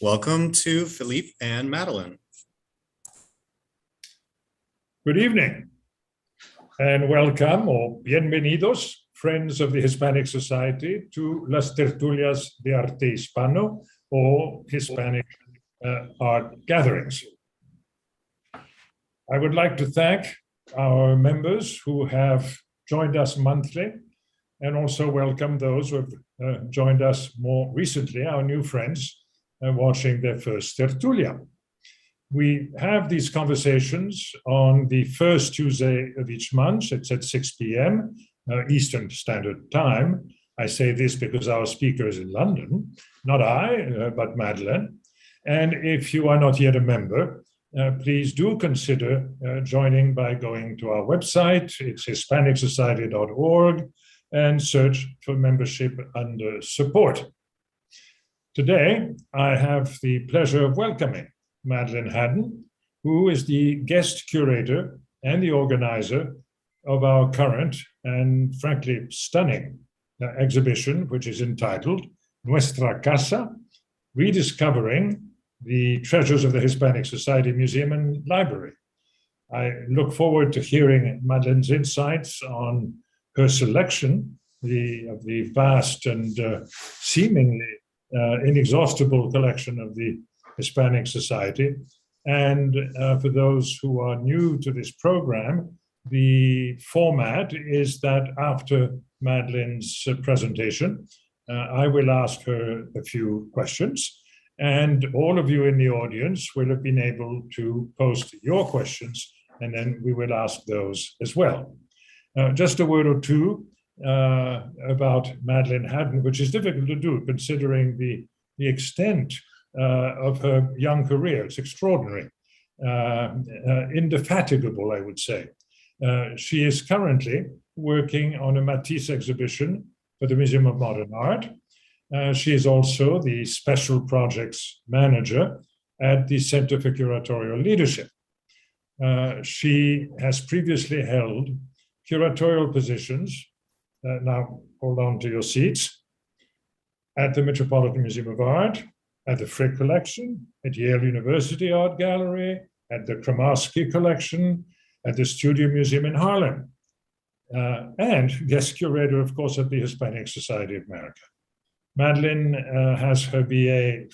Welcome to Philippe and Madeline. Good evening and welcome or bienvenidos, friends of the Hispanic Society, to Las Tertulias de Arte Hispano or Hispanic art gatherings. I would like to thank our members who have joined us monthly and also welcome those who have joined us more recently, our new friends watching their first Tertulia. We have these conversations on the first Tuesday of each month. It's at 6 p.m. Eastern Standard Time. I say this because our speaker is in London, not I, but Madeleine. And if you are not yet a member, please do consider joining by going to our website. It's hispanicsociety.org and search for membership under support. Today, I have the pleasure of welcoming Madeline Hadden, who is the guest curator and the organizer of our current and frankly stunning exhibition, which is entitled Nuestra Casa, Rediscovering the Treasures of the Hispanic Society Museum and Library. I look forward to hearing Madeleine's insights on her selection of the vast and seemingly inexhaustible collection of the Hispanic Society. And for those who are new to this program, the format is that after Madeleine's presentation, I will ask her a few questions, and all of you in the audience will have been able to post your questions, and then we will ask those as well. Just a word or two about Madeline Hadden, which is difficult to do considering the extent of her young career. It's extraordinary, indefatigable, I would say. She is currently working on a Matisse exhibition for the Museum of Modern Art. She is also the special projects manager at the Center for Curatorial Leadership. She has previously held curatorial positions. Now, hold on to your seats. At the Metropolitan Museum of Art, at the Frick Collection, at Yale University Art Gallery, at the Kramarski Collection, at the Studio Museum in Harlem, and guest curator, of course, at the Hispanic Society of America. Madeline has her BA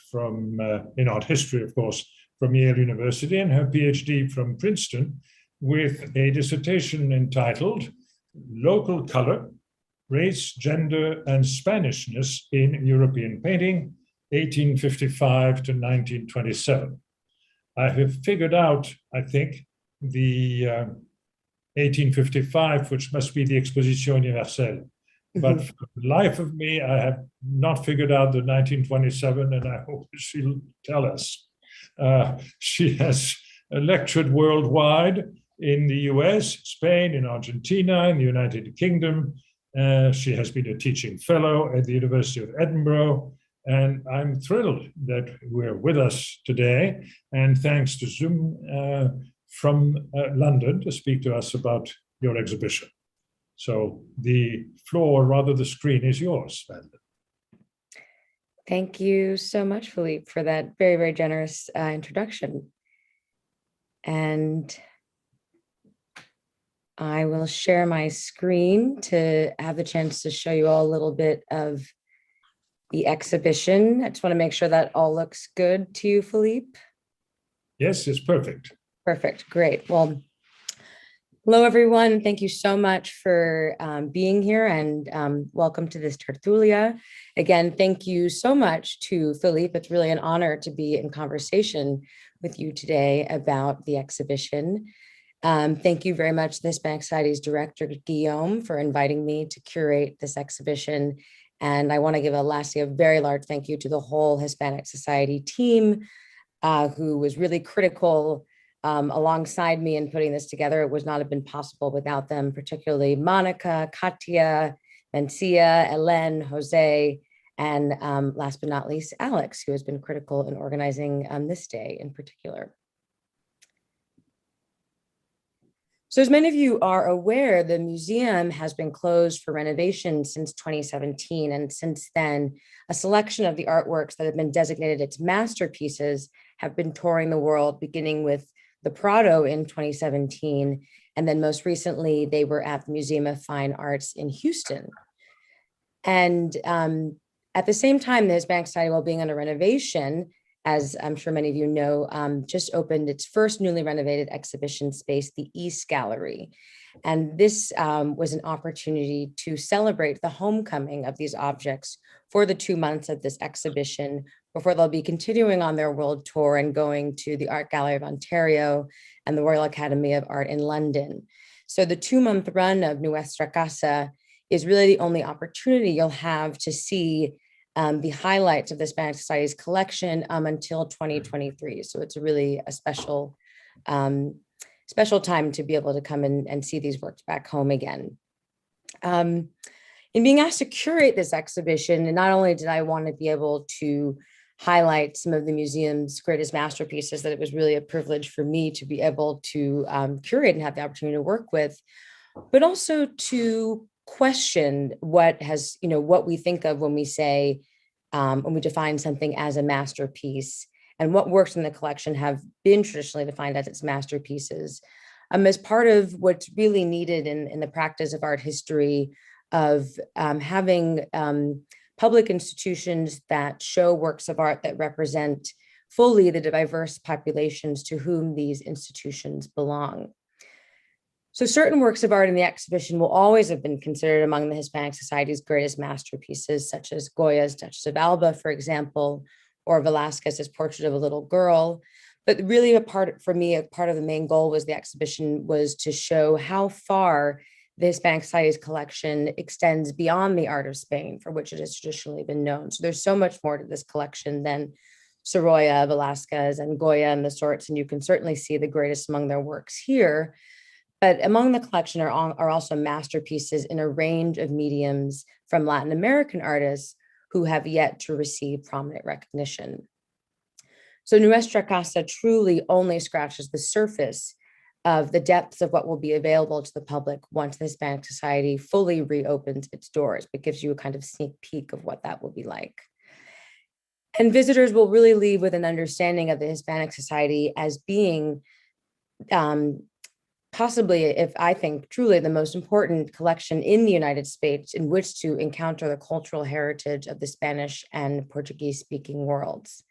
in art history, of course, from Yale University, and her PhD from Princeton, with a dissertation entitled Local Color, Race, Gender, and Spanishness in European Painting, 1855 to 1927. I have figured out, I think, the 1855, which must be the Exposition Universelle. But for the life of me, I have not figured out the 1927, and I hope she'll tell us. She has lectured worldwide in the US, Spain, in Argentina, in the United Kingdom. She has been a teaching fellow at the University of Edinburgh, and I'm thrilled that we're with us today, and thanks to Zoom from London to speak to us about your exhibition. So the floor, rather the screen, is yours, Madeline. Thank you so much, Philippe, for that very, very generous introduction. And I will share my screen to have the chance to show you all a little bit of the exhibition. I just want to make sure that all looks good to you, Philippe. Yes, it's perfect. Perfect. Great. Well, hello, everyone. Thank you so much for being here, and welcome to this Tertulia. Again, thank you so much to Philippe. It's really an honor to be in conversation with you today about the exhibition. Thank you very much to the Hispanic Society's director, Guillaume, for inviting me to curate this exhibition. And I want to give lastly a very large thank you to the whole Hispanic Society team, who was really critical alongside me in putting this together. It would not have been possible without them, particularly Monica, Katia, Mencia, Hélène, Jose, and last but not least, Alex, who has been critical in organizing this day in particular. So as many of you are aware, the museum has been closed for renovation since 2017. And since then, a selection of the artworks that have been designated its masterpieces have been touring the world, beginning with the Prado in 2017. And then most recently, they were at the Museum of Fine Arts in Houston. And at the same time, the Hispanic Society, while being under renovation, as I'm sure many of you know, just opened its first newly renovated exhibition space, the East Gallery. And this was an opportunity to celebrate the homecoming of these objects for the 2 months of this exhibition before they'll be continuing on their world tour and going to the Art Gallery of Ontario and the Royal Academy of Art in London. So the 2-month run of Nuestra Casa is really the only opportunity you'll have to see the highlights of the Hispanic Society's collection until 2023. So it's really a special time to be able to come in and see these works back home again. In being asked to curate this exhibition, and not only did I want to be able to highlight some of the museum's greatest masterpieces, that it was really a privilege for me to be able to curate and have the opportunity to work with, but also to question what we think of when we say, when we define something as a masterpiece, and what works in the collection have been traditionally defined as its masterpieces, as part of what's really needed in the practice of art history of having public institutions that show works of art that represent fully the diverse populations to whom these institutions belong. So certain works of art in the exhibition will always have been considered among the Hispanic Society's greatest masterpieces, such as Goya's Duchess of Alba, for example, or Velázquez's Portrait of a Little Girl. But really a part of the main goal was the exhibition was to show how far the Hispanic Society's collection extends beyond the art of Spain, for which it has traditionally been known. So there's so much more to this collection than Sorolla, Velázquez, and Goya and the sorts, and you can certainly see the greatest among their works here. But among the collection are also masterpieces in a range of mediums from Latin American artists who have yet to receive prominent recognition. So Nuestra Casa truly only scratches the surface of the depths of what will be available to the public once the Hispanic Society fully reopens its doors. It gives you a kind of sneak peek of what that will be like. And visitors will really leave with an understanding of the Hispanic Society as being possibly, if I think truly the most important collection in the United States in which to encounter the cultural heritage of the Spanish and Portuguese speaking worlds.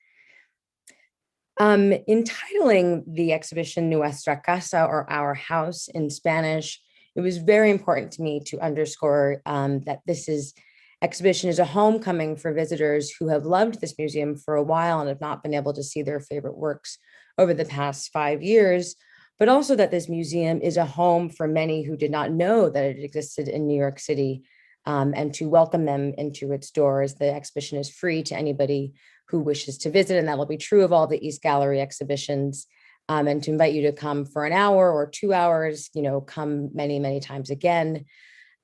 Entitling the exhibition Nuestra Casa, or Our House in Spanish, it was very important to me to underscore that this exhibition is a homecoming for visitors who have loved this museum for a while and have not been able to see their favorite works over the past 5 years, but also that this museum is a home for many who did not know that it existed in New York City, and to welcome them into its doors. The exhibition is free to anybody who wishes to visit, and that will be true of all the East Gallery exhibitions, and to invite you to come for an hour or 2 hours, come many, many times again,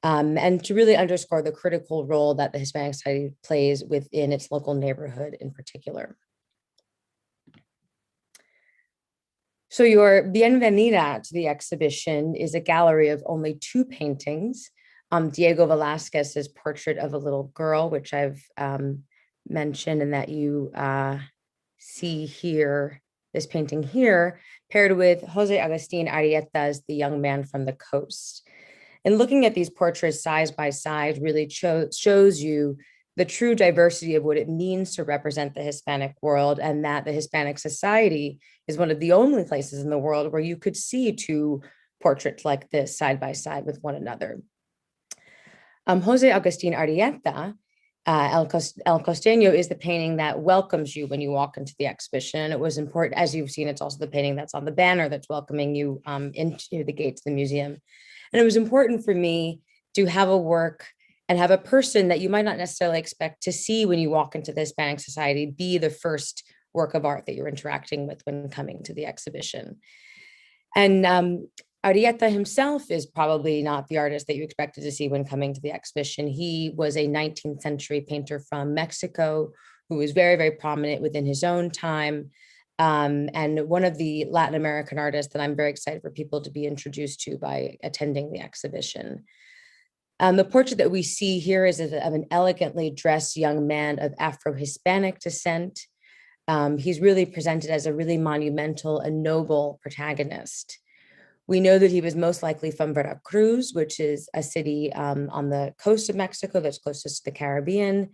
and to really underscore the critical role that the Hispanic Society plays within its local neighborhood in particular. So your bienvenida to the exhibition is a gallery of only 2 paintings. Diego Velázquez's Portrait of a Little Girl, which I've mentioned and that you see here, this painting here, paired with Jose Agustin Arrieta's The Young Man from the Coast. And looking at these portraits side by side really shows you the true diversity of what it means to represent the Hispanic world, and that the Hispanic Society is one of the only places in the world where you could see 2 portraits like this side by side with one another. Jose Agustin Arrieta, El Costeño, is the painting that welcomes you when you walk into the exhibition. And it was important, as you've seen, it's also the painting that's on the banner that's welcoming you into the gates of the museum. And it was important for me to have a work and have a person that you might not necessarily expect to see when you walk into the Hispanic Society be the first work of art that you're interacting with when coming to the exhibition. And Arrieta himself is probably not the artist that you expected to see when coming to the exhibition. He was a 19th century painter from Mexico who was very, very prominent within his own time. and one of the Latin American artists that I'm very excited for people to be introduced to by attending the exhibition. The portrait that we see here is of an elegantly dressed young man of Afro-Hispanic descent. He's really presented as a really monumental and noble protagonist. We know that he was most likely from Veracruz, which is a city on the coast of Mexico that's closest to the Caribbean.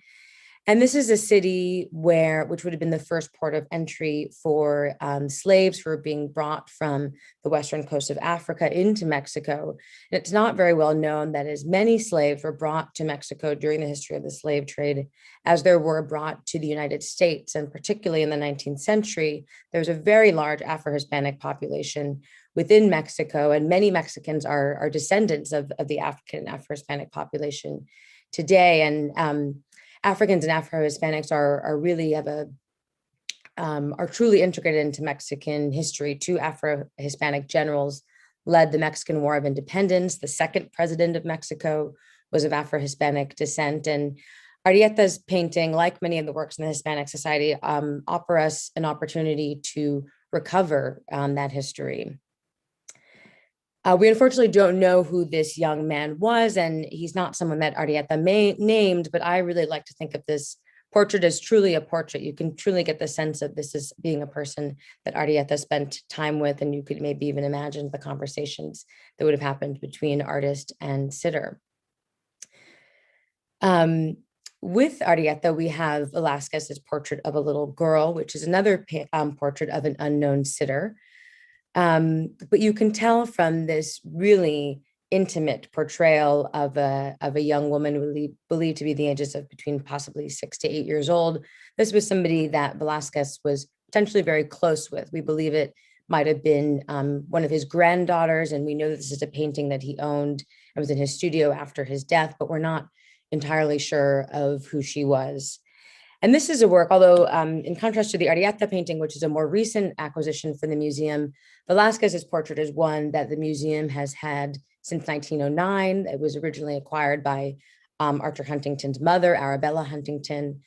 And this is a city which would have been the first port of entry for slaves who were being brought from the western coast of Africa into Mexico. And it's not very well known that as many slaves were brought to Mexico during the history of the slave trade as there were brought to the United States. And particularly in the 19th century, there was a very large Afro-Hispanic population within Mexico, and many Mexicans are descendants of the African Afro-Hispanic population today. And Africans and Afro-Hispanics are really are truly integrated into Mexican history. Two Afro-Hispanic generals led the Mexican War of Independence. The second president of Mexico was of Afro-Hispanic descent. And Arrieta's painting, like many of the works in the Hispanic Society, offer us an opportunity to recover that history. We unfortunately don't know who this young man was, and he's not someone that Arrieta named, but I really like to think of this portrait as truly a portrait. You can truly get the sense of this as being a person that Arrieta spent time with, and you could maybe even imagine the conversations that would have happened between artist and sitter. With Arrieta, we have Velázquez's portrait of a little girl, which is another portrait of an unknown sitter. But you can tell from this really intimate portrayal of a young woman believed to be the ages of between possibly 6 to 8 years old. This was somebody that Velázquez was potentially very close with. We believe it might have been one of his granddaughters, and we know that this is a painting that he owned and was in his studio after his death, but we're not entirely sure of who she was. And this is a work, although in contrast to the Arrieta painting, which is a more recent acquisition for the museum, Velázquez's portrait is one that the museum has had since 1909. It was originally acquired by Archer Huntington's mother, Arabella Huntington,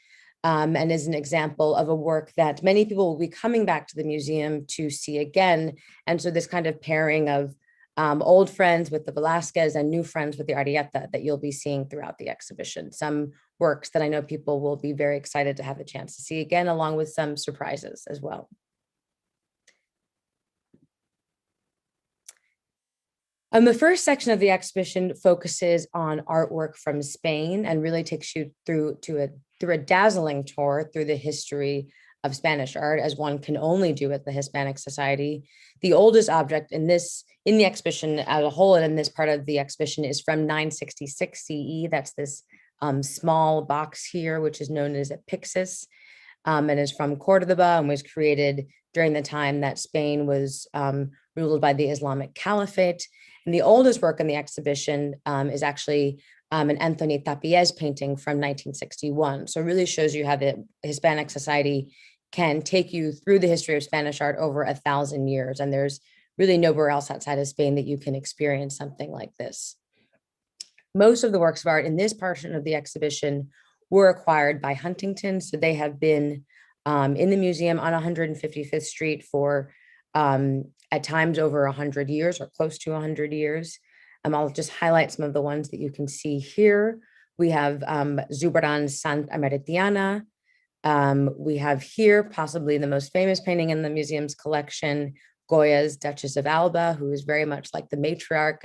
and is an example of a work that many people will be coming back to the museum to see again. And so this kind of pairing of old friends with the Velázquez and new friends with the Arrieta that you'll be seeing throughout the exhibition. Some works that I know people will be very excited to have the chance to see again, along with some surprises as well. The first section of the exhibition focuses on artwork from Spain and really takes you through a dazzling tour through the history of Spanish art, as one can only do at the Hispanic Society. The oldest object in the exhibition as a whole, and in this part of the exhibition, is from 966 CE. That's this small box here, which is known as a pyxis, and is from Cordoba and was created during the time that Spain was ruled by the Islamic Caliphate. And the oldest work in the exhibition is actually an Anthony Tapies painting from 1961. So it really shows you how the Hispanic Society can take you through the history of Spanish art over 1,000 years. And there's really nowhere else outside of Spain that you can experience something like this. Most of the works of art in this portion of the exhibition were acquired by Huntington. So they have been in the museum on 155th Street for at times over 100 years or close to 100 years. I'll just highlight some of the ones that you can see here. We have Zurbarán's Sant Emeritiana. We have here possibly the most famous painting in the museum's collection, Goya's Duchess of Alba, who is very much like the matriarch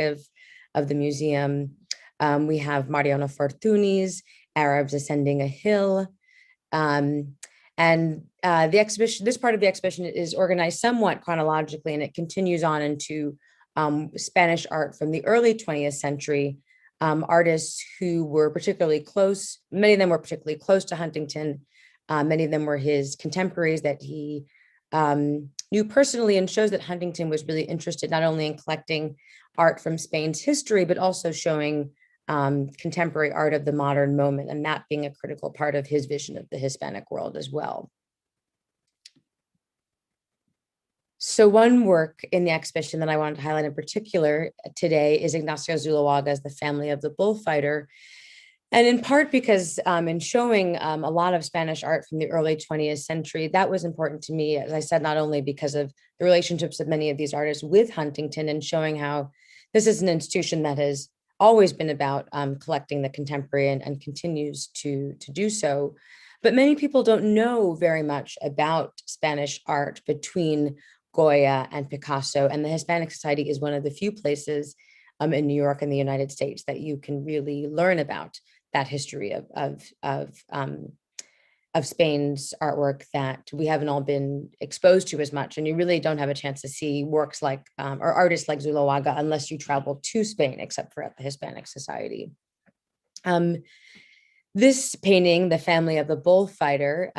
of the museum. We have Mariano Fortuny's Arabs Ascending a Hill. And the exhibition, this part of the exhibition is organized somewhat chronologically, and it continues on into Spanish art from the early 20th century. Artists who were particularly close, many of them were particularly close to Huntington. Many of them were his contemporaries that he knew personally, and shows that Huntington was really interested not only in collecting art from Spain's history, but also showing contemporary art of the modern moment, and that being a critical part of his vision of the Hispanic world as well. So one work in the exhibition that I wanted to highlight in particular today is Ignacio Zuloaga's The Family of the Bullfighter. And in part because in showing a lot of Spanish art from the early 20th century, that was important to me, as I said, not only because of the relationships of many of these artists with Huntington and showing how this is an institution that has always been about collecting the contemporary and continues to do so. But many people don't know very much about Spanish art between Goya and Picasso, and the Hispanic Society is one of the few places in New York and the United States that you can really learn about that history of Spain's artwork that we haven't all been exposed to as much. And you really don't have a chance to see works like, or artists like Zuloaga unless you travel to Spain, except for at the Hispanic Society. This painting, The Family of the Bullfighter,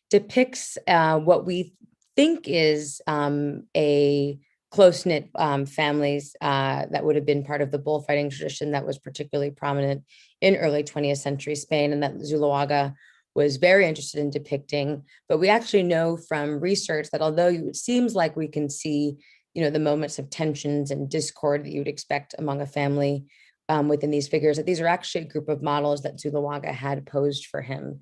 depicts what we think is a close-knit families that would have been part of the bullfighting tradition that was particularly prominent in early 20th century Spain, and that Zuloaga was very interested in depicting. But we actually know from research that although it seems like we can see, the moments of tensions and discord that you would expect among a family within these figures, that these are actually a group of models that Zuloaga had posed for him.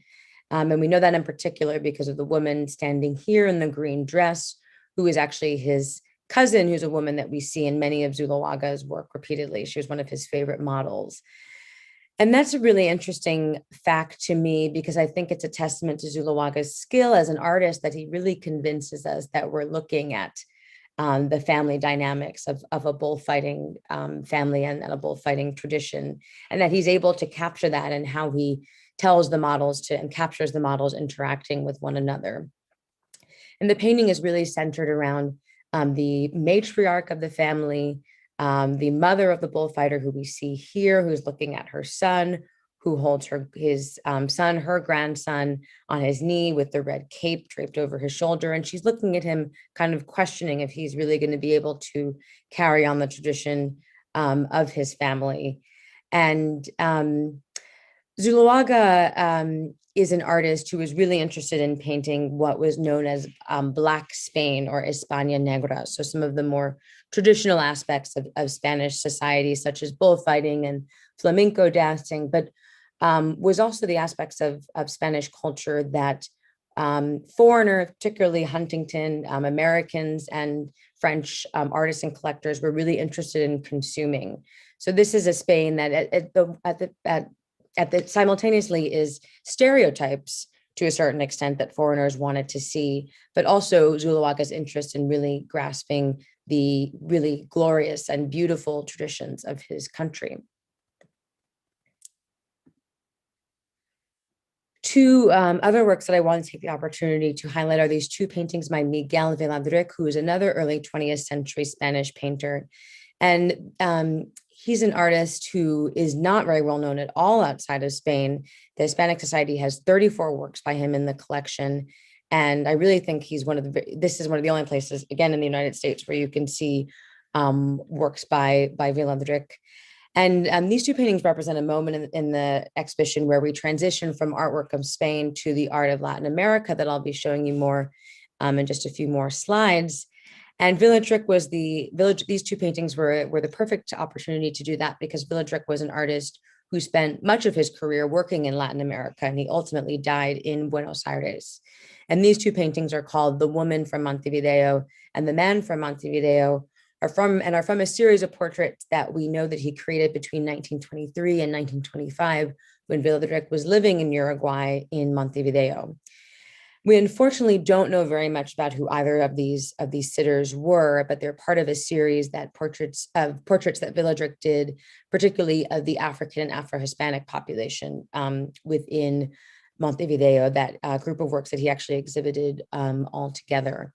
And we know that in particular because of the woman standing here in the green dress, who is actually his cousin, who's a woman that we see in many of Zuloaga's work repeatedly. She was one of his favorite models. And that's a really interesting fact to me because I think it's a testament to Zuloaga's skill as an artist that he really convinces us that we're looking at the family dynamics of a bullfighting family and a bullfighting tradition, and that he's able to capture that and how he tells the models and captures the models interacting with one another. And the painting is really centered around the matriarch of the family, the mother of the bullfighter who we see here, who's looking at her son, who holds his son, her grandson, on his knee with the red cape draped over his shoulder. And she's looking at him kind of questioning if he's really going to be able to carry on the tradition of his family. And Zuloaga is an artist who is really interested in painting what was known as Black Spain or España Negra. So some of the more traditional aspects of Spanish society, such as bullfighting and flamenco dancing, but was also the aspects of Spanish culture that foreigners, particularly Huntington, Americans and French artists and collectors were really interested in consuming. So this is a Spain that simultaneously is stereotypes to a certain extent that foreigners wanted to see, but also Zuloaga's interest in really grasping the really glorious and beautiful traditions of his country. Two other works that I want to take the opportunity to highlight are these two paintings by Miguel Viladrich, who is another early 20th century Spanish painter. And he's an artist who is not very well known at all outside of Spain. The Hispanic Society has 34 works by him in the collection. And I really think this is one of the only places, again, in the United States where you can see works by Viladrich. And these two paintings represent a moment in the exhibition where we transition from artwork of Spain to the art of Latin America that I'll be showing you more in just a few more slides. And these two paintings were the perfect opportunity to do that because Viladrich was an artist who spent much of his career working in Latin America, and he ultimately died in Buenos Aires. And these two paintings are called The Woman from Montevideo and The Man from Montevideo, are from a series of portraits that we know that he created between 1923 and 1925 when Viladrich was living in Uruguay in Montevideo. We unfortunately don't know very much about who either of these sitters were, but they're part of a series that portraits that Viladrich did, particularly of the African and Afro-Hispanic population within Montevideo, that group of works that he actually exhibited all together.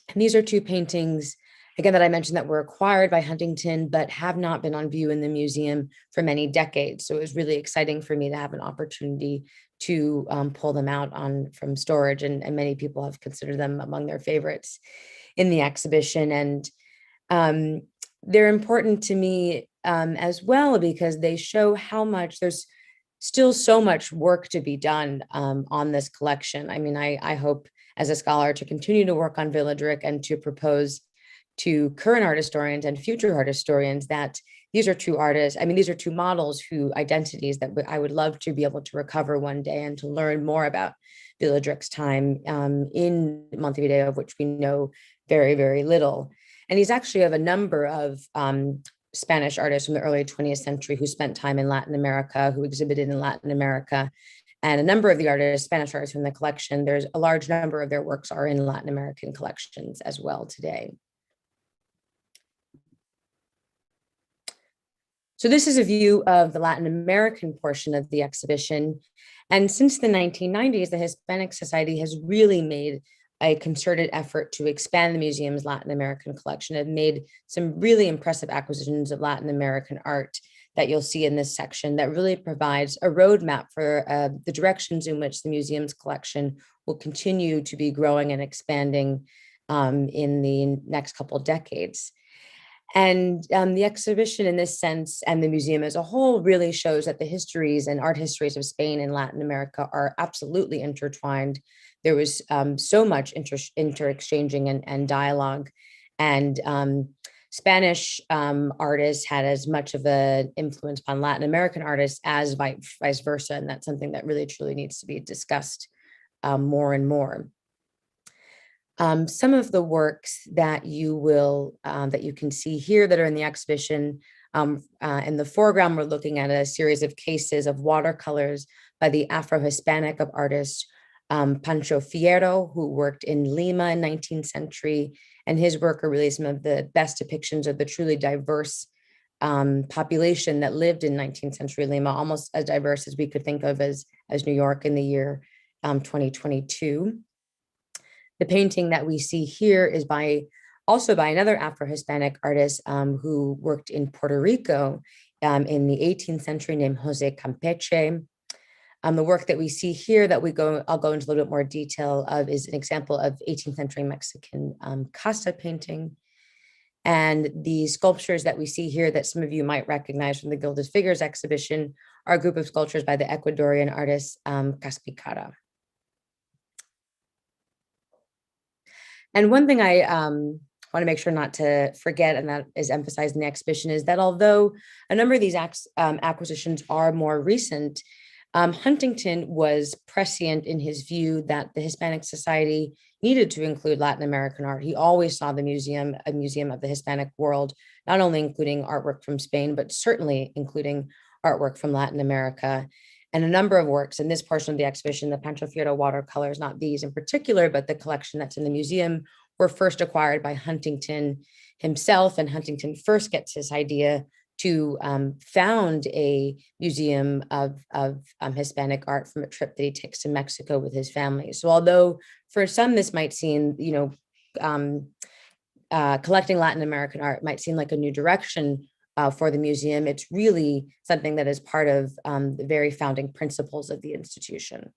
And these are two paintings, again, that I mentioned that were acquired by Huntington, but have not been on view in the museum for many decades. So it was really exciting for me to have an opportunity to pull them out from storage, and many people have considered them among their favorites in the exhibition. And they're important to me as well because they show how much there's still so much work to be done on this collection. I mean, I hope as a scholar to continue to work on Viladrich and to propose to current art historians and future art historians that these are two artists. I mean, these are two models who identities that I would love to be able to recover one day and to learn more about Villa-Dric's time in Montevideo, of which we know very, very little. And he's actually of a number of Spanish artists from the early 20th century who spent time in Latin America, who exhibited in Latin America. And a number of the artists, Spanish artists from the collection, there's a large number of their works are in Latin American collections as well today. So this is a view of the Latin American portion of the exhibition. And since the 1990s, the Hispanic Society has really made a concerted effort to expand the museum's Latin American collection and made some really impressive acquisitions of Latin American art that you'll see in this section that really provides a roadmap for the directions in which the museum's collection will continue to be growing and expanding in the next couple of decades. And the exhibition in this sense, and the museum as a whole, really shows that the histories and art histories of Spain and Latin America are absolutely intertwined. There was so much inter-exchanging and dialogue. And Spanish artists had as much of an influence upon Latin American artists as vice versa. And that's something that really truly needs to be discussed more and more. Some of the works that you can see here that are in the exhibition, in the foreground, we're looking at a series of cases of watercolors by the Afro-Hispanic of artists, Pancho Fierro, who worked in Lima in 19th century, and his work are really some of the best depictions of the truly diverse population that lived in 19th century Lima, almost as diverse as we could think of as New York in the year 2022. The painting that we see here is also by another Afro-Hispanic artist who worked in Puerto Rico in the 18th century named Jose Campeche. The work that we see here that I'll go into a little bit more detail of is an example of 18th century Mexican Casa Painting. And the sculptures that we see here that some of you might recognize from the Gilded Figures exhibition are a group of sculptures by the Ecuadorian artist Caspicara. And one thing I want to make sure not to forget, and that is emphasized in the exhibition, is that although a number of these acquisitions are more recent, Huntington was prescient in his view that the Hispanic Society needed to include Latin American art. He always saw the museum a museum of the Hispanic world, not only including artwork from Spain, but certainly including artwork from Latin America. And a number of works in this portion of the exhibition, the Pancho Fierro watercolors, not these in particular, but the collection that's in the museum, were first acquired by Huntington himself. And Huntington first gets his idea to found a museum of Hispanic art from a trip that he takes to Mexico with his family. So although for some this might seem, collecting Latin American art might seem like a new direction for the museum, it's really something that is part of the very founding principles of the institution.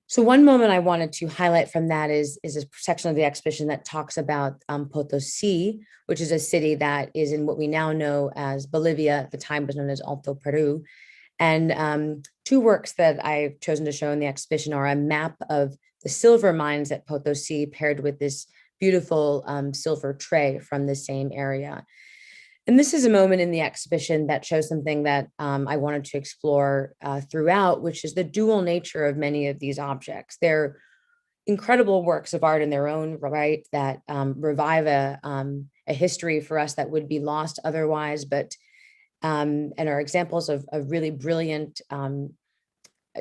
So one moment I wanted to highlight from that is a section of the exhibition that talks about Potosí, which is a city that is in what we now know as Bolivia, at the time was known as Alto Peru. And two works that I've chosen to show in the exhibition are a map of the silver mines at Potosí paired with this beautiful silver tray from the same area. And this is a moment in the exhibition that shows something that I wanted to explore throughout, which is the dual nature of many of these objects. They're incredible works of art in their own right that revive a history for us that would be lost otherwise, but and are examples of really brilliant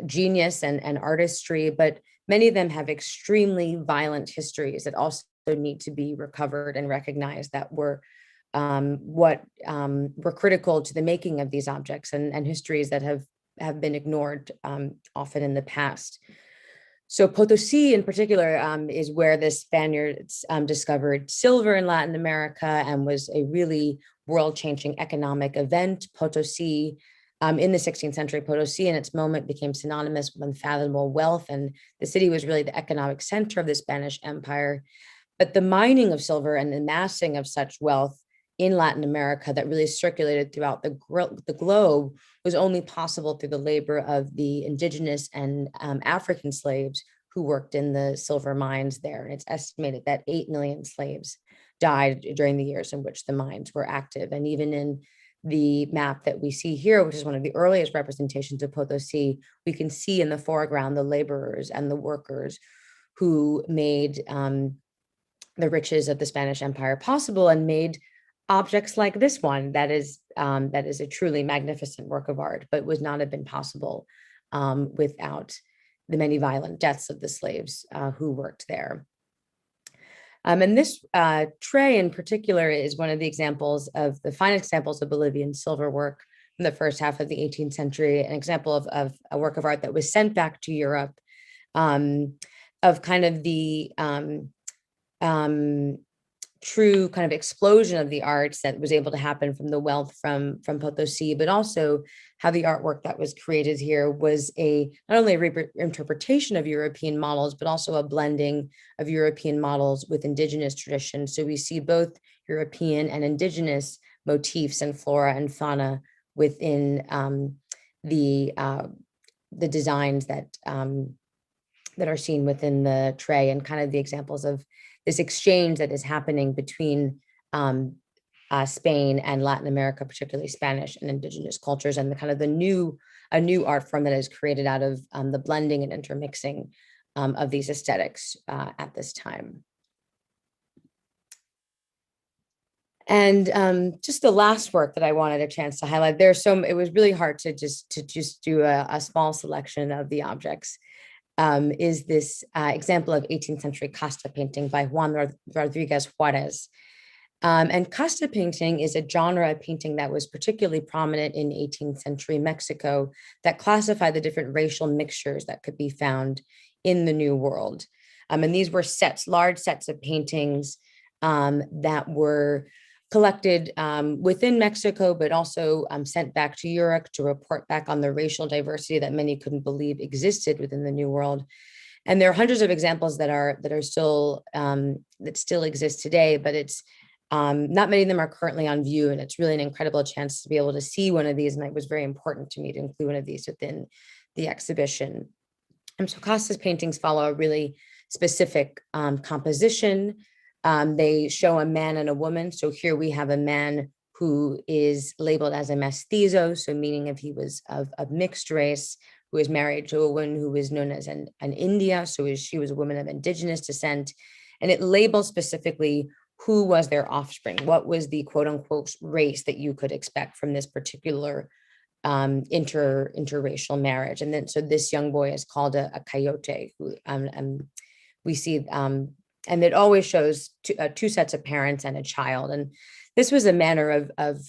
genius and artistry, but many of them have extremely violent histories that also need to be recovered and recognized, that were critical to the making of these objects and histories that have been ignored often in the past. So Potosí in particular is where the Spaniards discovered silver in Latin America and was a really world-changing economic event. Potosí, in the 16th century, Potosí in its moment became synonymous with unfathomable wealth, and the city was really the economic center of the Spanish Empire. But the mining of silver and the amassing of such wealth in Latin America that really circulated throughout the globe was only possible through the labor of the indigenous and African slaves who worked in the silver mines there. And it's estimated that 8 million slaves died during the years in which the mines were active. And even in the map that we see here, which is one of the earliest representations of Potosi, we can see in the foreground the laborers and the workers who made the riches of the Spanish Empire possible and made objects like this one that is a truly magnificent work of art, but would not have been possible without the many violent deaths of the slaves who worked there. And this tray in particular is one of the examples of the fine examples of Bolivian silver work from the first half of the 18th century, an example of a work of art that was sent back to Europe, of kind of the true kind of explosion of the arts that was able to happen from the wealth from Potosi, but also how the artwork that was created here was not only a reinterpretation of European models, but also a blending of European models with indigenous traditions. So we see both European and indigenous motifs and flora and fauna within the designs that are seen within the tray, and kind of the examples of this exchange that is happening between Spain and Latin America, particularly Spanish and indigenous cultures, and the kind of a new art form that is created out of the blending and intermixing of these aesthetics at this time. And just the last work that I wanted a chance to highlight, it was really hard to just do a small selection of the objects. Is this example of 18th century Casa painting by Juan Rodriguez Juarez. And Casa painting is a genre of painting that was particularly prominent in 18th century Mexico that classified the different racial mixtures that could be found in the New World. And these were large sets of paintings that were collected within Mexico, but also sent back to Europe to report back on the racial diversity that many couldn't believe existed within the New World. And there are hundreds of examples that still exist today, but it's not many of them are currently on view, and it's really an incredible chance to be able to see one of these. And it was very important to me to include one of these within the exhibition. And so Casa's paintings follow a really specific composition. They show a man and a woman. So here we have a man who is labeled as a mestizo, so meaning if he was of mixed race, who is married to a woman who is known as an India, so she was a woman of indigenous descent. And it labels specifically who was their offspring, what was the quote unquote race that you could expect from this particular interracial marriage. And then so this young boy is called a coyote, who we see and it always shows two sets of parents and a child. And this was a manner of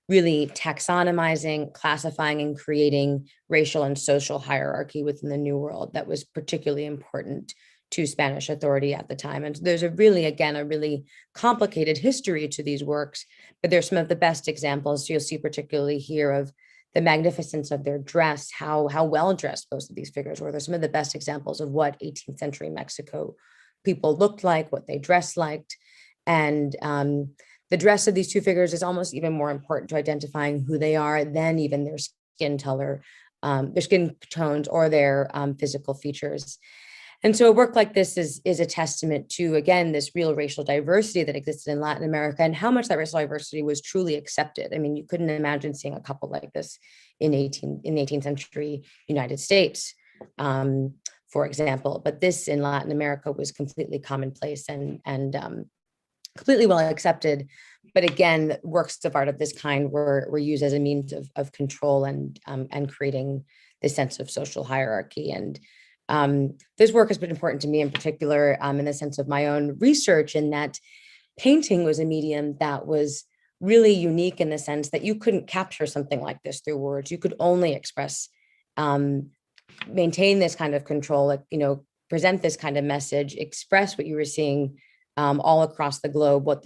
really taxonomizing, classifying, and creating racial and social hierarchy within the New World that was particularly important to Spanish authority at the time. And there's a really complicated history to these works, but there's some of the best examples you'll see, particularly here, of the magnificence of their dress, how well dressed most of these figures were. There's some of the best examples of what 18th century Mexico people looked like, what they dressed like. And the dress of these two figures is almost even more important to identifying who they are than even their skin color, their skin tones, or their physical features. And so a work like this is a testament to, again, this real racial diversity that existed in Latin America, and how much that racial diversity was truly accepted. I mean, you couldn't imagine seeing a couple like this in the 18th century United States, for example. But this in Latin America was completely commonplace and completely well accepted. But again, works of art of this kind were used as a means of control and creating this sense of social hierarchy. And this work has been important to me in particular, in the sense of my own research, in that painting was a medium that was really unique in the sense that you couldn't capture something like this through words. You could only express, maintain this kind of control, present this kind of message, express what you were seeing all across the globe, what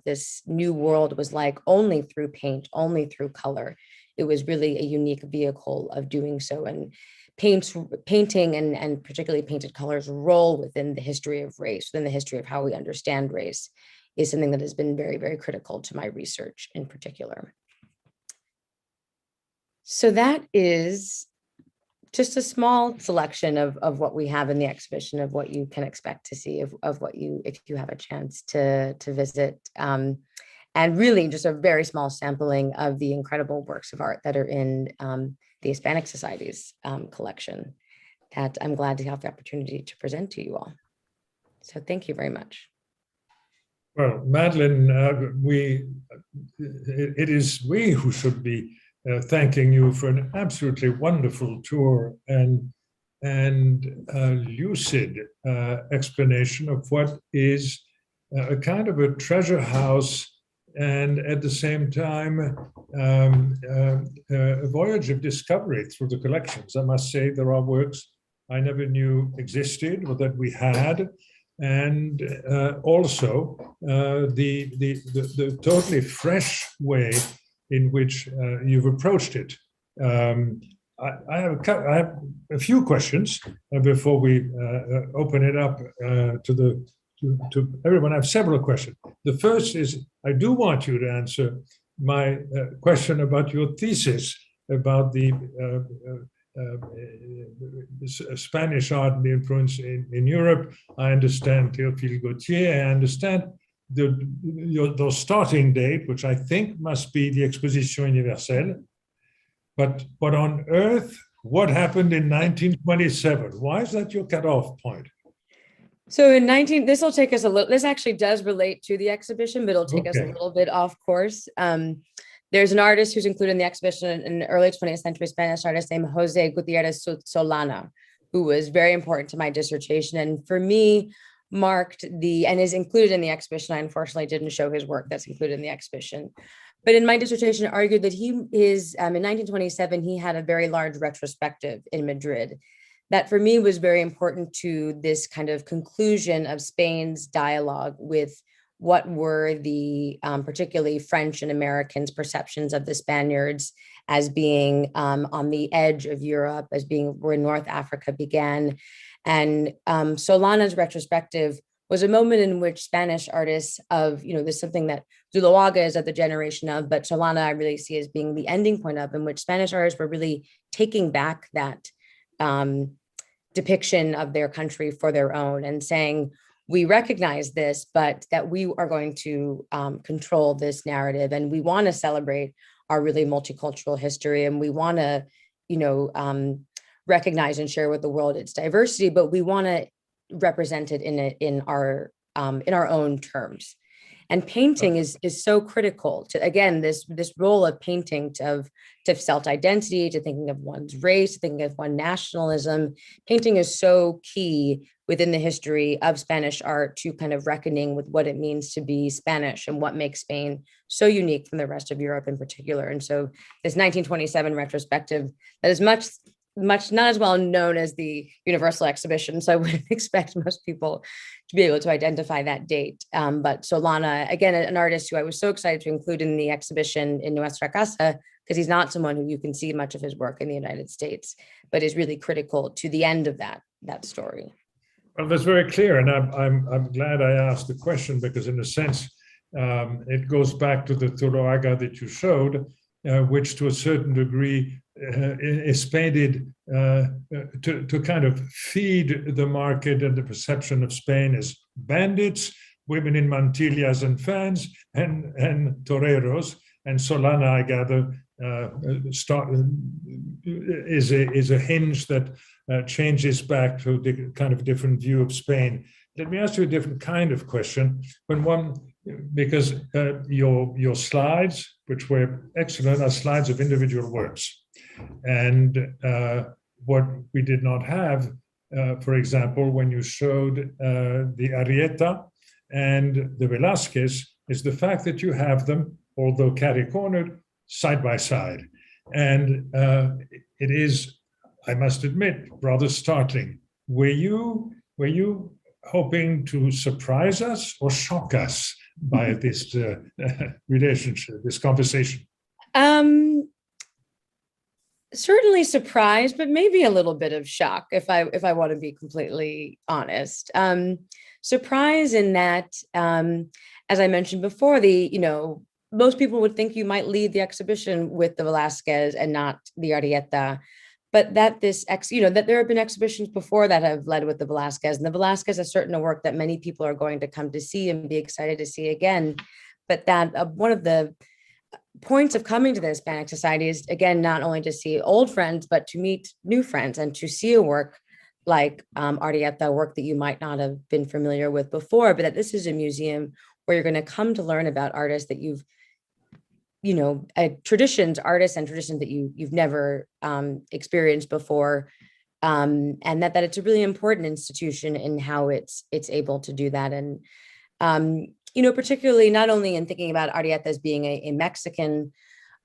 this new world was like, only through paint, only through color. It was really a unique vehicle of doing so. And painting and particularly painted colors role within the history of race, within the history of how we understand race, is something that has been very, very critical to my research in particular. So that is just a small selection of what we have in the exhibition, of what you can expect to see, of what you, if you have a chance to visit. And really just a very small sampling of the incredible works of art that are in the Hispanic Society's collection that I'm glad to have the opportunity to present to you all. So thank you very much. Well, Madeleine, it is we who should be thanking you for an absolutely wonderful tour and lucid explanation of what is a kind of a treasure house, and at the same time a voyage of discovery through the collections. I must say there are works I never knew existed or that we had, and also the totally fresh way in which you've approached it. I have a few questions before we open it up to everyone. I have several questions. The first is, I do want you to answer my question about your thesis about the Spanish art and the influence in Europe. I understand Théophile Gautier. I understand the starting date, which I think must be the Exposition Universelle. But on Earth, what happened in 1927? Why is that your cutoff point? So this will take us a little, this actually does relate to the exhibition, but it'll take us a little bit off course. There's an artist who's included in the exhibition, an early 20th century Spanish artist named Jose Gutierrez Solana, who was very important to my dissertation. And for me, and is included in the exhibition. I unfortunately didn't show his work that's included in the exhibition. But in my dissertation, argued that in 1927, he had a very large retrospective in Madrid that for me was very important to this kind of conclusion of Spain's dialogue with what were the particularly French and Americans' perceptions of the Spaniards as being on the edge of Europe, as being where North Africa began. And Solana's retrospective was a moment in which Spanish artists of, there's something that Zuloaga is at the generation of, but Solana I really see as being the ending point of, in which Spanish artists were really taking back that depiction of their country for their own and saying, we recognize this, but that we are going to control this narrative, and we want to celebrate our really multicultural history, and we want to, recognize and share with the world its diversity, but we want to represent it in our own terms. And painting is so critical to, again, this role of painting to self-identity, to thinking of one's race, to thinking of one nationalism. Painting is so key within the history of Spanish art to kind of reckoning with what it means to be Spanish and what makes Spain so unique from the rest of Europe in particular. And so this 1927 retrospective that is much not as well known as the Universal Exhibition, so I wouldn't expect most people to be able to identify that date. But Solana, again, an artist who I was so excited to include in the exhibition in Nuestra Casa, because he's not someone who you can see much of his work in the United States, but is really critical to the end of that story. Well, that's very clear, and I'm glad I asked the question, because in a sense, it goes back to the Zuloaga that you showed, which to a certain degree is painted to kind of feed the market and the perception of Spain as bandits, women in mantillas and fans, and toreros. And Solana, I gather, is a hinge that changes back to the kind of different view of Spain. Let me ask you a different kind of question. Because your slides, which were excellent, are slides of individual works. And what we did not have, for example, when you showed the Arrieta and the Velázquez, is the fact that you have them, although catty-cornered, side by side. And it is, I must admit, rather startling. Were you hoping to surprise us or shock us by this relationship, this conversation? Certainly surprised, but maybe a little bit of shock, if I want to be completely honest. Surprise in that, as I mentioned before, most people would think you might lead the exhibition with the Velázquez and not the Arrieta. but that that there have been exhibitions before that have led with the Velázquez, and the Velázquez is certainly a work that many people are going to come to see and be excited to see again. But that one of the points of coming to the Hispanic Society is, again, not only to see old friends, but to meet new friends and to see a work like Arrieta, work that you might not have been familiar with before, but that this is a museum where you're going to come to learn about artists that you've, traditions, artists and traditions that you've never experienced before. And that it's a really important institution in how it's able to do that. And, particularly not only in thinking about Arrieta as being a Mexican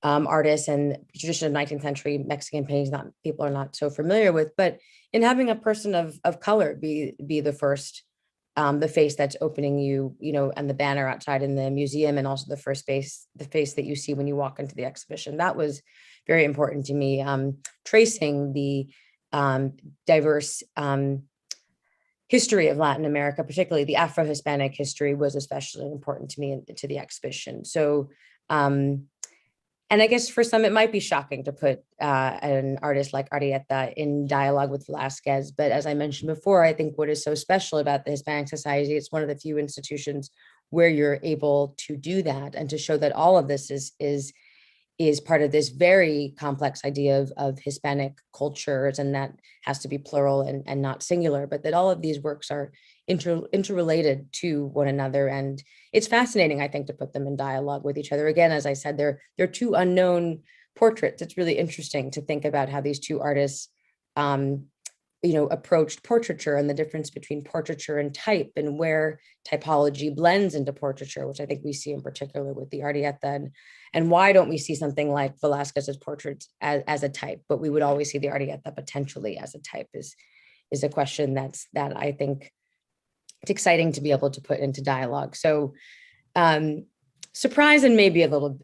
artist and tradition of 19th century Mexican paintings, people are not so familiar with, but in having a person of color be the first, the face that's opening you, and the banner outside in the museum, and also the face that you see when you walk into the exhibition. That was very important to me. Tracing the diverse history of Latin America, particularly the Afro-Hispanic history, was especially important to me to the exhibition. So, and I guess for some, it might be shocking to put an artist like Arrieta in dialogue with Velázquez. But as I mentioned before, I think what is so special about the Hispanic Society, it's one of the few institutions where you're able to do that and to show that all of this is part of this very complex idea of Hispanic cultures, and that has to be plural and not singular, but that all of these works are interrelated to one another. And it's fascinating, I think, to put them in dialogue with each other. Again, as I said, they're two unknown portraits. It's really interesting to think about how these two artists approached portraiture, and the difference between portraiture and type, and where typology blends into portraiture, which I think we see in particular with the Arrieta. And why don't we see something like Velázquez's portraits as a type, but we would always see the Arrieta potentially as a type is a question that I think it's exciting to be able to put into dialogue. So surprise and maybe a little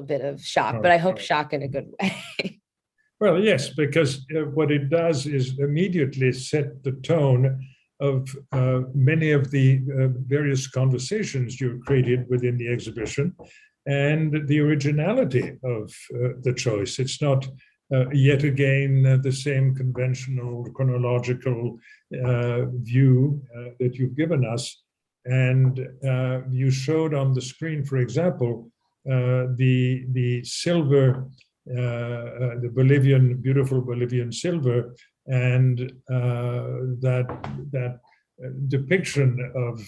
bit of shock, but I hope shock in a good way. Well, yes, because what it does is immediately set the tone of many of the various conversations you created within the exhibition, and the originality of the choice. It's not yet again the same conventional chronological view that you've given us. And you showed on the screen, for example, the silver, the beautiful Bolivian silver, and that depiction of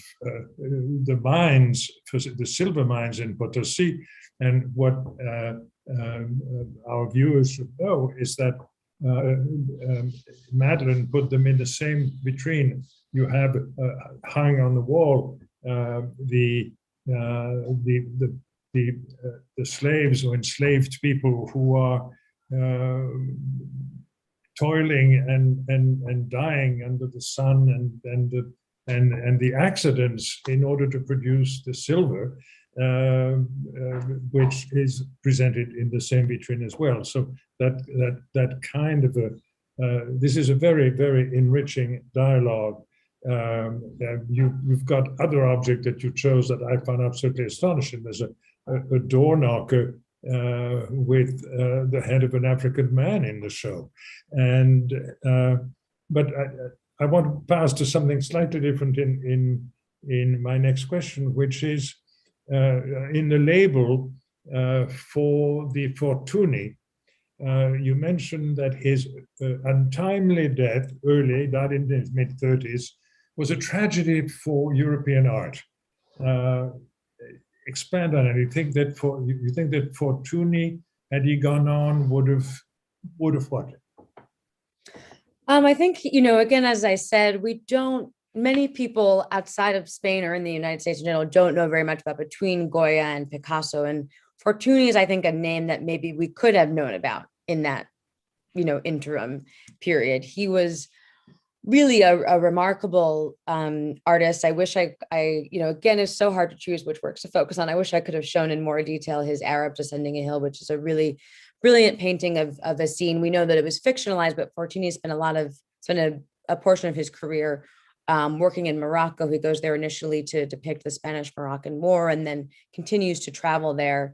the mines, the silver mines in Potosi. And what our viewers should know is that Madeleine put them in the same vitrine. You have hung on the wall the slaves or enslaved people who are toiling and dying under the sun and the accidents in order to produce the silver, which is presented in the same vitrine as well. So that kind of this is a very, very enriching dialogue. You've got other object that you chose that I found absolutely astonishing. There's a door knocker with the head of an African man in the show. And but I want to pass to something slightly different in my next question, which is in the label for the Fortuny. You mentioned that his untimely death, early, died in his mid-30s, was a tragedy for European art. Expand on it. You think that Fortuny, had he gone on, would have what? I think, again, as I said, many people outside of Spain or in the United States in general don't know very much about between Goya and Picasso. And Fortuny is, I think, a name that maybe we could have known about in that, interim period. He was really a remarkable artist. I wish I again, it's so hard to choose which works to focus on. I wish I could have shown in more detail his Arab Descending a Hill, which is a really brilliant painting of a scene. We know that it was fictionalized, but Fortuny spent a portion of his career working in Morocco. He goes there initially to depict the Spanish-Moroccan War, and then continues to travel there.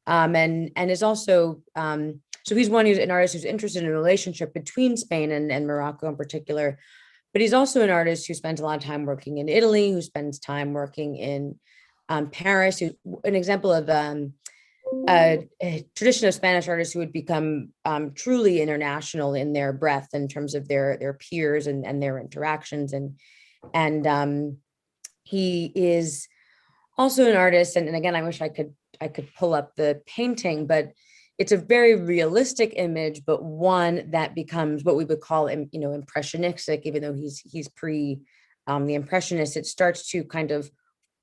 And is also So he's an artist who's interested in a relationship between Spain and Morocco in particular, but he's also an artist who spends a lot of time working in Italy, who spends time working in Paris, an example of a tradition of Spanish artists who would become truly international in their breadth in terms of their peers and their interactions. And he is also an artist. And again, I wish I could pull up the painting, but it's a very realistic image, but one that becomes what we would call, impressionistic, even though he's pre the Impressionists. It starts to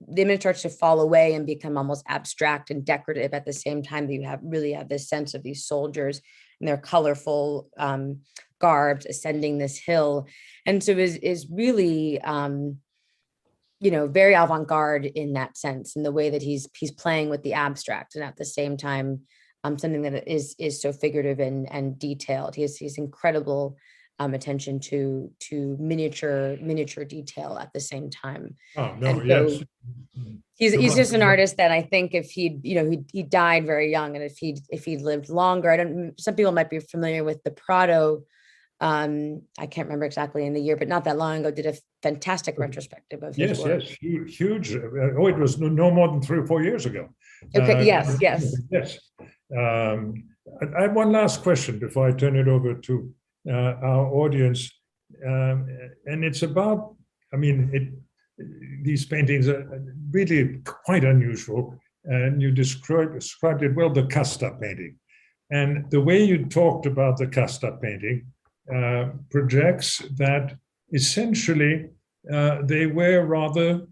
the image starts to fall away and become almost abstract and decorative at the same time that you really have this sense of these soldiers and their colorful garbs ascending this hill. And so is really, very avant-garde in that sense, in the way that he's playing with the abstract and at the same time, something that is so figurative and detailed. He has incredible attention to miniature detail at the same time. Oh no, And yes. so he's just an artist that I think if he died very young, and if he'd lived longer, some people might be familiar with the Prado. I can't remember exactly in the year, but not that long ago, did a fantastic retrospective of his work. Yes, huge. It was no more than 3 or 4 years ago. Okay, yes. Yes. I have one last question before I turn it over to our audience. And it's about, these paintings are really quite unusual. And you described it well, the casta painting. And the way you talked about the casta painting projects that essentially they were rather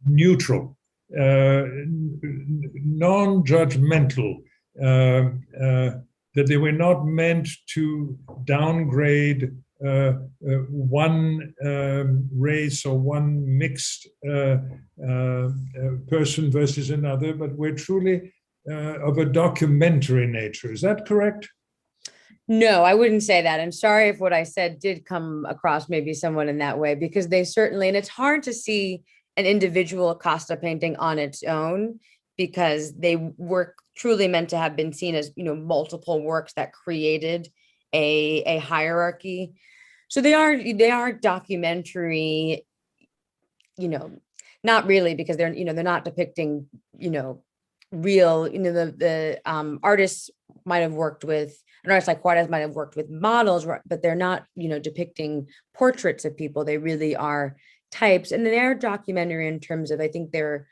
neutral, non-judgmental, that they were not meant to downgrade one race or one mixed person versus another, but were truly of a documentary nature. Is that correct? No, I wouldn't say that. I'm sorry if what I said did come across maybe someone in that way, because they certainly, and it's hard to see an individual Costa painting on its own, because they were truly meant to have been seen as, multiple works that created a hierarchy. So they are documentary, not really, because they're not depicting, real, the artists might have worked with, an artist like Juarez might have worked with models, but they're not, depicting portraits of people. They really are types, and they are documentary in terms of, I think they're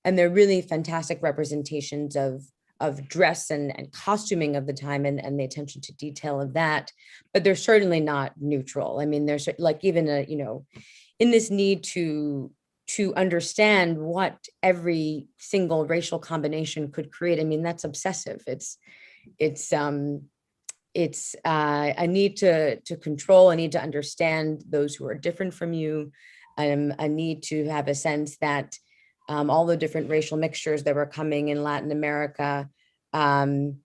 really fantastic representations of dress and costuming of the time and the attention to detail of that. But they're certainly not neutral. I mean, there's like even in this need to understand what every single racial combination could create. I mean, that's obsessive. It's a need to control, a need to understand those who are different from you, a need to have a sense that all the different racial mixtures that were coming in Latin America, there's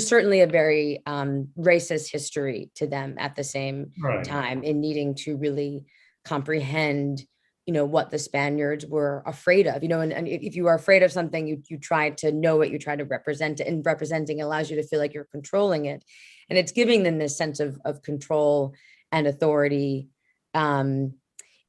certainly a very racist history to them at the same time, in needing to really comprehend what the Spaniards were afraid of, and if you are afraid of something, you try to know it, you try to represent it, and representing allows you to feel like you're controlling it. And it's giving them this sense of control and authority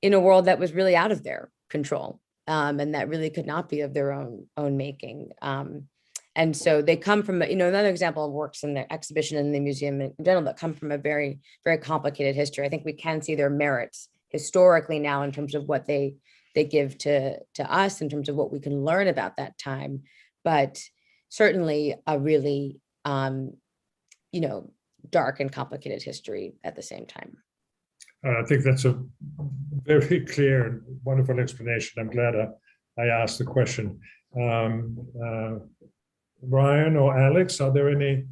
in a world that was really out of their control, and that really could not be of their own making. And so they come from, another example of works in the exhibition and the museum in general that come from a very, very complicated history. I think we can see their merits historically now in terms of what they give to us, in terms of what we can learn about that time, but certainly a really, dark and complicated history at the same time. I think that's a very clear and wonderful explanation. I'm glad I asked the question. Brian or Alex, are there any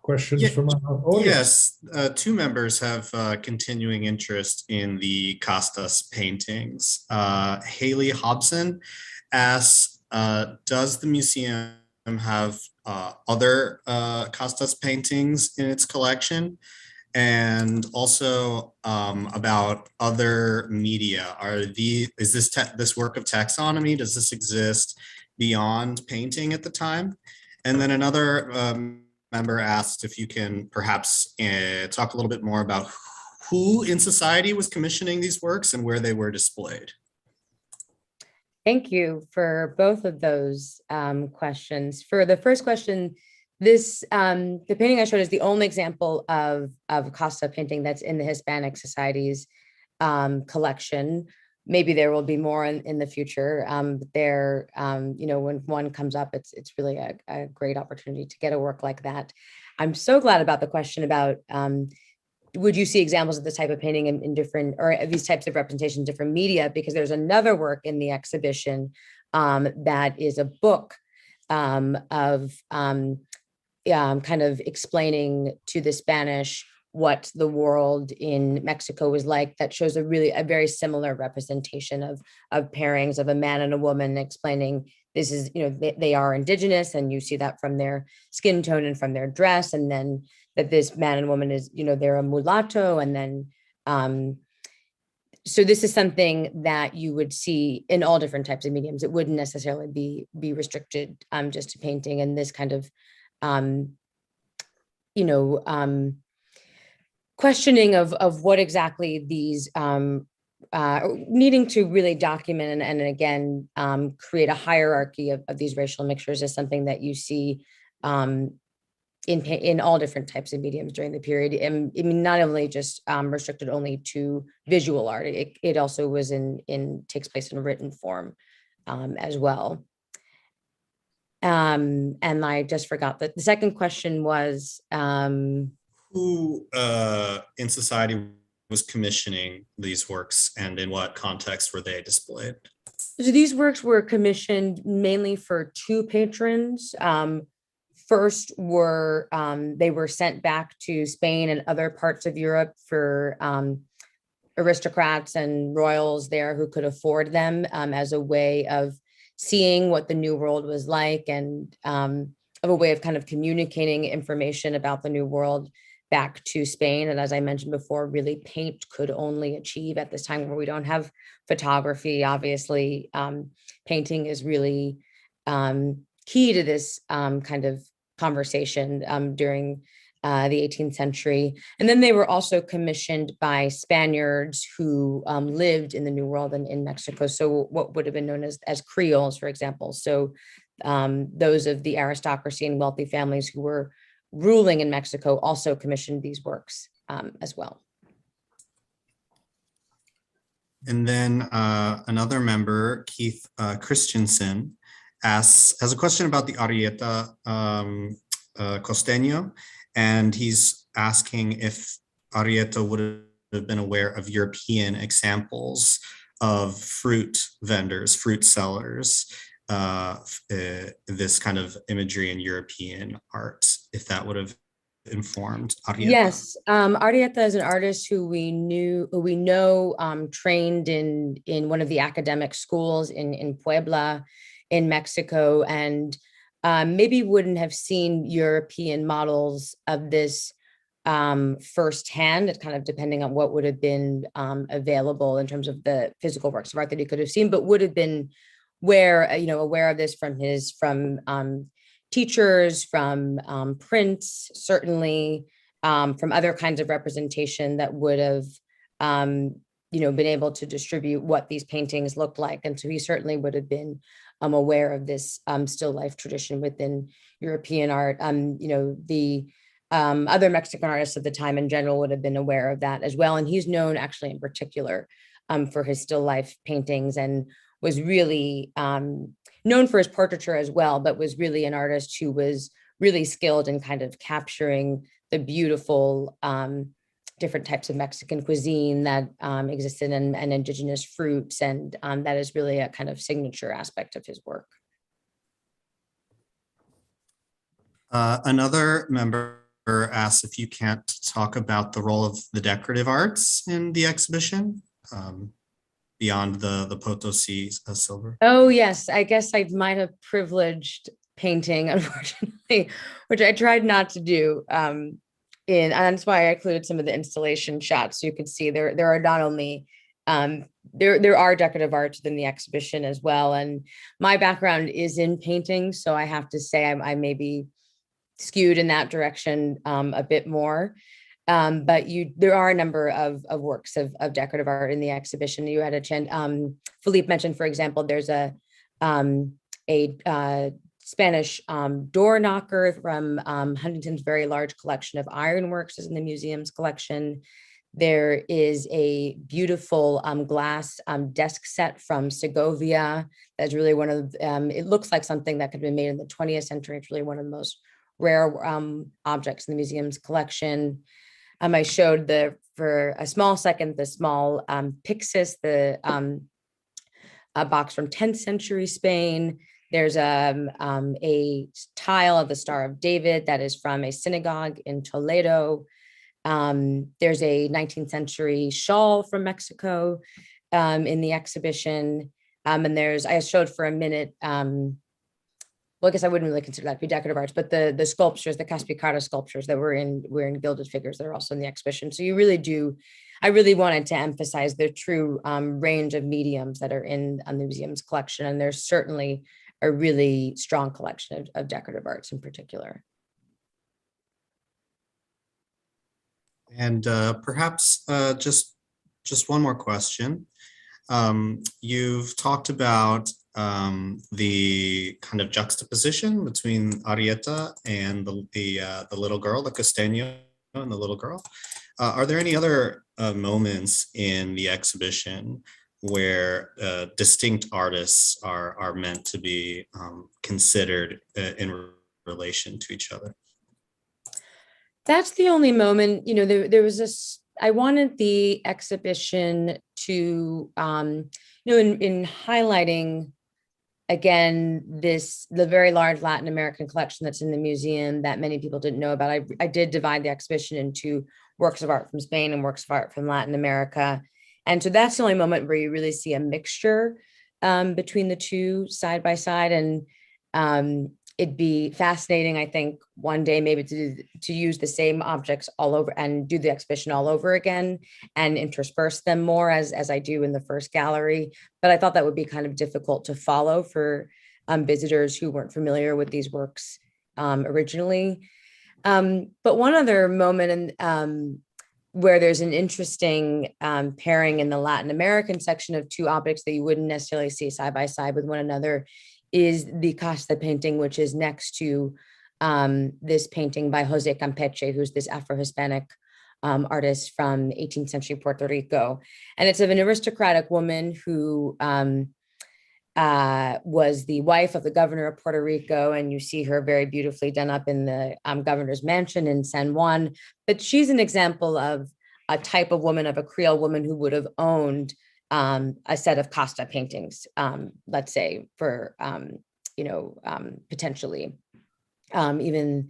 questions from our audience? Yes, two members have continuing interest in the Costas paintings. Haley Hobson asks, does the museum have other Costas paintings in its collection? And also about other media. Is this work of taxonomy, does this exist beyond painting at the time? And then another member asked if you can perhaps talk a little bit more about who in society was commissioning these works and where they were displayed. Thank you for both of those questions. For the first question, the painting I showed is the only example of Casa painting that's in the Hispanic Society's collection. Maybe there will be more in the future. When one comes up, it's really a great opportunity to get a work like that. I'm so glad about the question about would you see examples of this type of painting in different, or these types of representations in different media? Because there's another work in the exhibition that is a book of kind of explaining to the Spanish what the world in Mexico was like, that shows a very similar representation of pairings of a man and a woman, explaining this is, they are indigenous, and you see that from their skin tone and from their dress, and then that this man and woman is, they're a mulatto, and then so this is something that you would see in all different types of mediums. It wouldn't necessarily be restricted just to painting, and this kind of questioning of what exactly these needing to really document and again create a hierarchy of these racial mixtures is something that you see in all different types of mediums during the period. And I mean, not only just restricted only to visual art, it also was takes place in written form as well. And I just forgot that the second question was who in society was commissioning these works, and in what context were they displayed? So these works were commissioned mainly for two patrons. First were they were sent back to Spain and other parts of Europe for aristocrats and royals there who could afford them as a way of seeing what the New World was like, and of a way of kind of communicating information about the New World back to Spain. And as I mentioned before, really paint could only achieve at this time where we don't have photography. Obviously, painting is really key to this kind of conversation during the 18th century. And then they were also commissioned by Spaniards who lived in the New World and in Mexico. So what would have been known as Creoles, for example. So those of the aristocracy and wealthy families who were ruling in Mexico also commissioned these works as well. And then another member, Keith Christensen, has a question about the Arieta Costeño, and he's asking if Arieta would have been aware of European examples of fruit vendors, fruit sellers, this kind of imagery in European art, if that would have informed Arieta. Yes, Arieta is an artist who we know trained in one of the academic schools in Puebla, in Mexico, and maybe wouldn't have seen European models of this firsthand. It's kind of depending on what would have been available in terms of the physical works of art that he could have seen, but would have been aware of this from teachers, from prints, certainly from other kinds of representation that would have been able to distribute what these paintings looked like. And so he certainly would have been aware of this still life tradition within European art. The other Mexican artists of the time in general would have been aware of that as well. And he's known actually in particular for his still life paintings, and was really known for his portraiture as well, but was really an artist who was really skilled in kind of capturing the beautiful different types of Mexican cuisine that existed, and indigenous fruits. And that is really a kind of signature aspect of his work. Another member asks if you can't talk about the role of the decorative arts in the exhibition, beyond the Potosi silver. Oh, yes. I guess I might have privileged painting, unfortunately, which I tried not to do and that's why I included some of the installation shots. So you could see there are not only there are decorative arts within the exhibition as well. And my background is in painting, so I have to say I may be skewed in that direction a bit more. But there are a number of works of decorative art in the exhibition. You had a chance. Philippe mentioned, for example, there's a Spanish door knocker from Huntington's very large collection of ironworks is in the museum's collection. There is a beautiful glass desk set from Segovia. That's really one of, it looks like something that could have been made in the 20th century. It's really one of the most rare objects in the museum's collection. I showed for a small second, the small Pyxis, a box from 10th century Spain. There's a tile of the Star of David that is from a synagogue in Toledo. There's a 19th century shawl from Mexico in the exhibition. And I showed for a minute, well, I guess I wouldn't really consider that to be decorative arts, but the sculptures, the Caspicara sculptures that were in gilded figures that are also in the exhibition. So I really wanted to emphasize the true range of mediums that are in the museum's collection. And there's certainly a really strong collection of decorative arts in particular. And perhaps just one more question. You've talked about the kind of juxtaposition between Arieta and the little girl, the Costeño and the little girl. Are there any other moments in the exhibition where distinct artists are meant to be considered in relation to each other? That's the only moment, there was I wanted the exhibition to, in highlighting, again, the very large Latin American collection that's in the museum that many people didn't know about. I did divide the exhibition into works of art from Spain and works of art from Latin America. And so that's the only moment where you really see a mixture between the two side by side. And it'd be fascinating, I think, one day maybe to use the same objects all over and do the exhibition all over again and intersperse them more as I do in the first gallery. But I thought that would be kind of difficult to follow for visitors who weren't familiar with these works originally. But one other moment where there's an interesting pairing in the Latin American section of two objects that you wouldn't necessarily see side by side with one another is the Casa Painting, which is next to this painting by Jose Campeche, who's this Afro-Hispanic artist from 18th century Puerto Rico. And it's of an aristocratic woman who was the wife of the governor of Puerto Rico. And you see her very beautifully done up in the governor's mansion in San Juan. But she's an example of a type of woman, of a Creole woman who would have owned a set of Casa paintings, let's say, for, potentially, even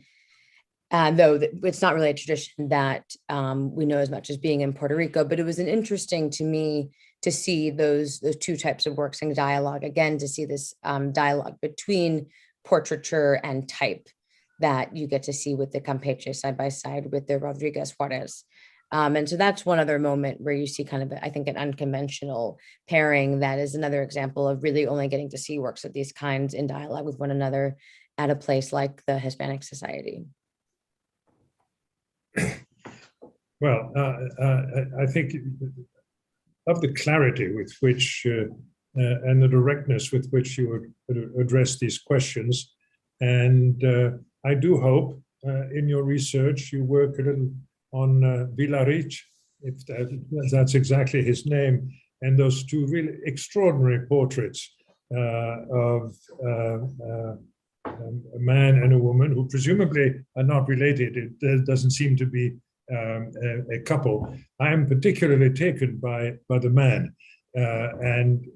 though it's not really a tradition that we know as much as being in Puerto Rico. But it was interesting to me to see those two types of works in dialogue, again, to see this dialogue between portraiture and type that you get to see with the Campeche side by side with the Rodriguez Juarez. And so that's one other moment where you see kind of, I think, an unconventional pairing that is another example of really only getting to see works of these kinds in dialogue with one another at a place like the Hispanic Society. Well, I think of the clarity with which and the directness with which you would address these questions. And I do hope in your research you work a little on Villarich, if that's exactly his name, and those two really extraordinary portraits of a man and a woman who presumably are not related. It doesn't seem to be a couple. I am particularly taken by the man and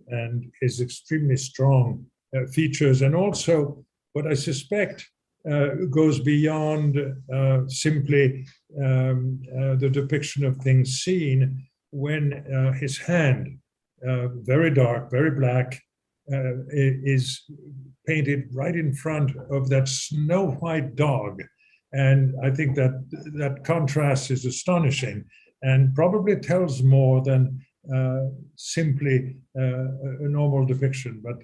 his extremely strong features, and also what I suspect goes beyond simply the depiction of things seen, when his hand, very dark, very black, is painted right in front of that snow white dog And I think that that contrast is astonishing and probably tells more than simply a normal depiction. But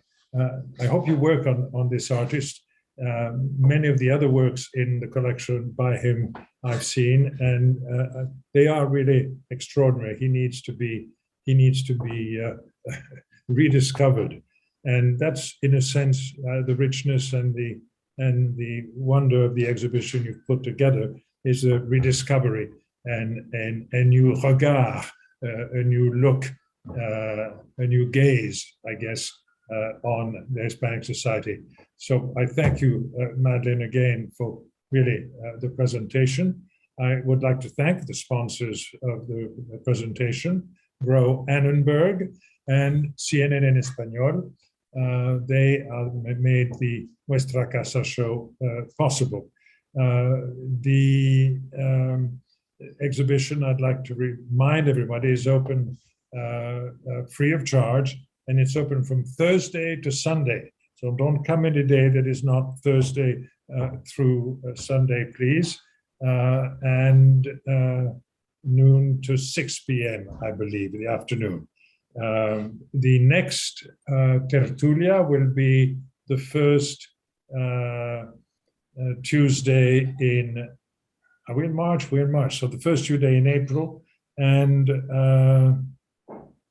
I hope you work on this artist. Many of the other works in the collection by him I've seen, and they are really extraordinary. He needs to be rediscovered, and that's in a sense the richness and the wonder of the exhibition you've put together is a rediscovery and a new regard, a new look, a new gaze, I guess, on the Hispanic society. So I thank you, Madeleine, again for really the presentation. I would like to thank the sponsors of the presentation, Grow Annenberg and CNN en Español. They made the Nuestra Casa show possible. The exhibition, I'd like to remind everybody, is open free of charge, and it's open from Thursday to Sunday. So don't come any day that is not Thursday through Sunday, please. And noon to 6 p.m., I believe, in the afternoon. The next Tertulia will be the first Tuesday in, are we in March? We're in March. So the first Tuesday in April. And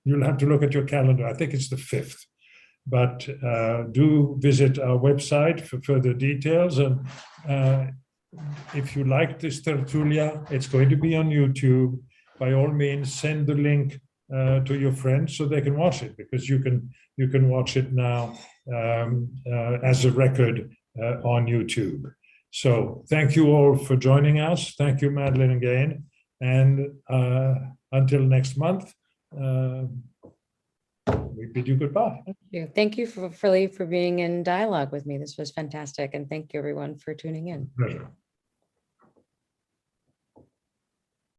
you'll have to look at your calendar. I think it's the 5th. But do visit our website for further details. And if you like this Tertulia, it's going to be on YouTube. By all means, send the link to your friends so they can watch it, because you can watch it now as a record on YouTube. So thank you all for joining us. Thank you, Madeleine, again. And until next month, we bid you goodbye. Thank you. Thank you, Philippe, for being in dialogue with me. This was fantastic. And thank you, everyone, for tuning in. Pleasure.